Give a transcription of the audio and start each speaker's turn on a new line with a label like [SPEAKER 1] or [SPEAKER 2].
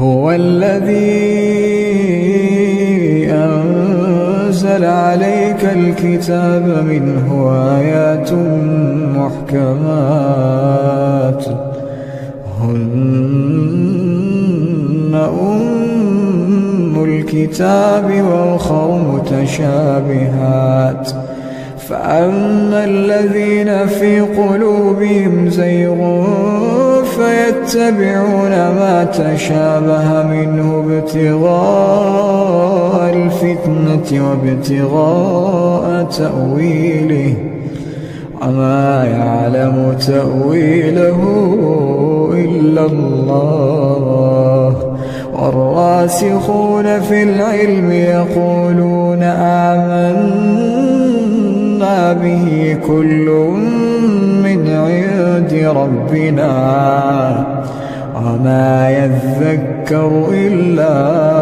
[SPEAKER 1] هو الذي أنزل عليك الكتاب منه آيات محكمات هن أم الكتاب وأخر متشابهات فأما الذين في قلوبهم زيغ فيتبعون ما تشابه منه ابتغاء الفتنة وابتغاء تأويله وما يعلم تأويله إلا الله والراسخون في العلم يقولون آمنا به كل من عند ربنا وما يذكر إلا